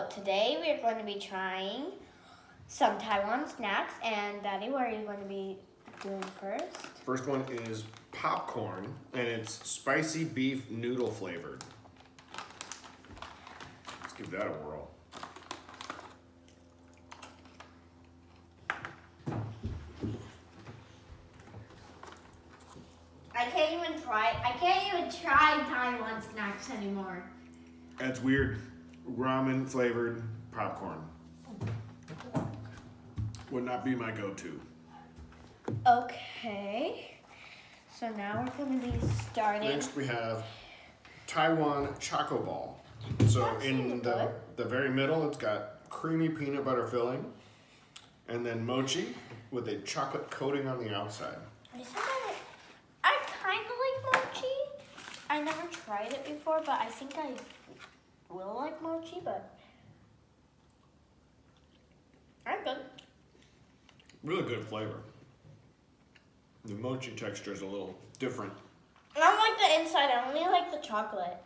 So today we're going to be trying some Taiwan snacks. And Daddy, what are you going to be doing first? First one is popcorn, and it's spicy beef noodle flavored. Let's give that a whirl. I can't even try Taiwan snacks anymore. That's weird. Ramen flavored popcorn. Would not be my go-to. Okay. So now we're going to be starting. Next we have Taiwan Choco Ball. So That in seems the good. very middle, it's got creamy peanut butter filling, and then mochi with a chocolate coating on the outside. I kind of like mochi. I never tried it before, but I think I will like mochi, but I'm good. Really good flavor. The mochi texture is a little different. I don't like the inside, I only like the chocolate.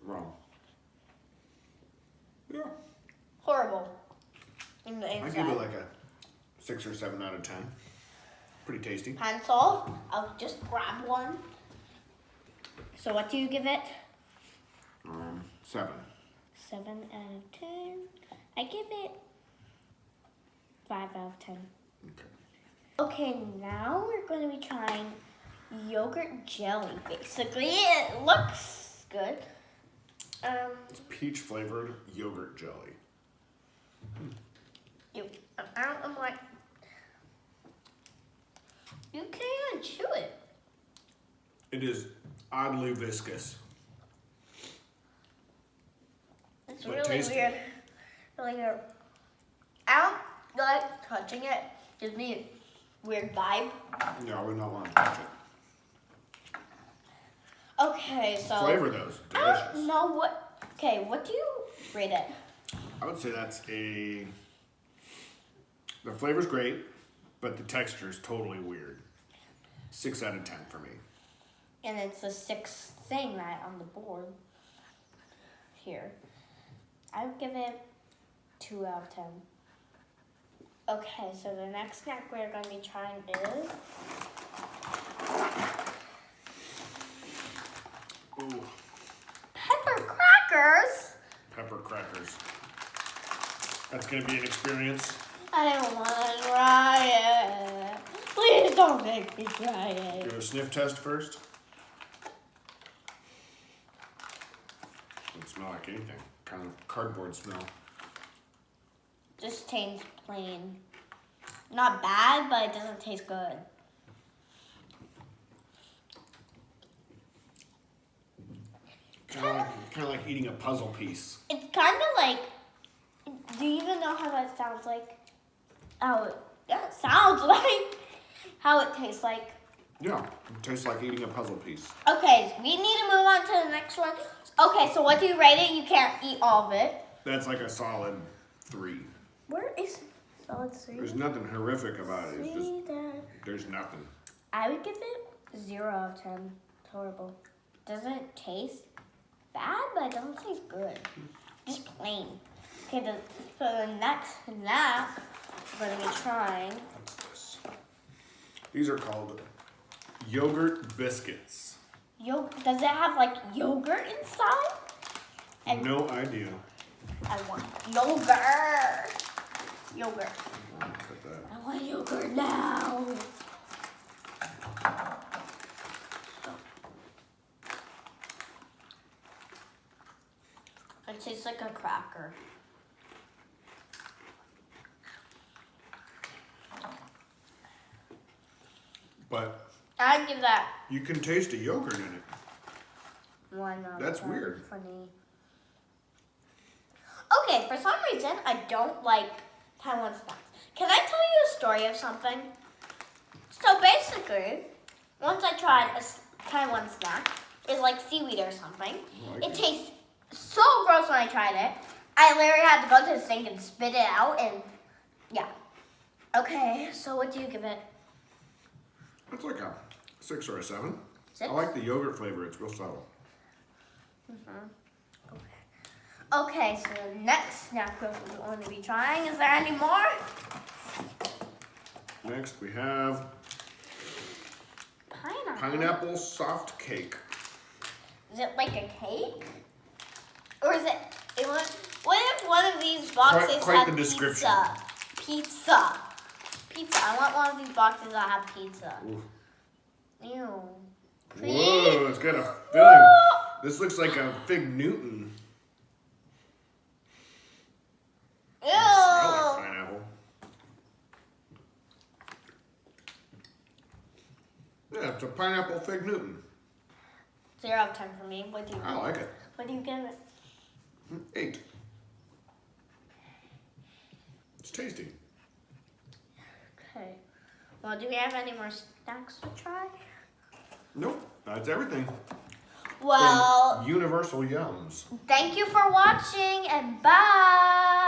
Wrong. Yeah. Horrible. In the I inside. give it like a 6 or 7 out of 10. Pretty tasty. Pencil, I'll just grab one. So what do you give it? 7. 7 out of 10. I give it 5 out of 10. Okay. Okay, now we're going to be trying yogurt jelly, basically. It looks good. It's peach flavored yogurt jelly. I'm like, you can't even chew it. It is oddly viscous. It's But really tasty. weird. Really weird. I don't like touching it. Gives me a weird vibe. No, I would not want to touch it. Okay, so Flavor though is I delicious. don't know what. Okay, what do you rate it? I would say that's a. The flavor's great, but the texture is totally weird. 6 out of 10 for me. And it's the sixth thing right on the board here. I would give it 2 out of 10. Okay, so the next snack we're going to be trying is Ooh, pepper crackers. pepper crackers. That's gonna be an experience. I don't want to try it. Please don't make me try it. Do a sniff test first. Doesn't smell like anything. Kind of cardboard smell. Just tastes plain. Not bad, but it doesn't taste good. Kind of like eating a puzzle piece. It's kind of like, do you even know how that sounds like? It sounds like how it tastes like. Yeah, it tastes like eating a puzzle piece. Okay, we need to move on to the next one. Okay, so what do you rate it? You can't eat all of it. That's like a solid 3. Where is solid 3? There's nothing horrific about it. It's just, there's nothing. I would give it 0 out of 10. It's horrible. Doesn't taste bad, but it doesn't taste good. Just plain. Okay, so the next snack we're going to be trying. What's this? These are called yogurt biscuits. Does it have like yogurt inside? And No idea. I want yogurt. Yogurt. Put that. I want yogurt now. It tastes like a cracker. But I'd give that you can taste a yogurt in it. 1 out of That's 10. weird. Funny. Okay, for some reason, I don't like Taiwan snacks. Can I tell you a story of something? So basically, once I tried a Taiwan snack, it's like seaweed or something. It tastes so gross when I tried it. I literally had to go to the sink and spit it out, and yeah. Okay, so what do you give it? It's like a 6 or a 7. 6? I like the yogurt flavor. It's real subtle. Okay. Okay, so the next snack we're going to be trying. Is there any more? Next, we have Pineapple. pineapple soft cake. Is it like a cake? Or is it? What if one of these boxes Quite the has description. Pizza. I want one of these boxes that have pizza. Ooh. Ew. Whoa, it's got a filling. This looks like a Fig Newton. Ew. Smell like pineapple. Yeah, it's a pineapple Fig Newton. 0 out of 10 for me. What do you? I like it. What do you give it? 8. It's tasty. Okay. Well, do we have any more snacks to try? Nope, that's everything. Well, From Universal Yums. thank you for watching and bye.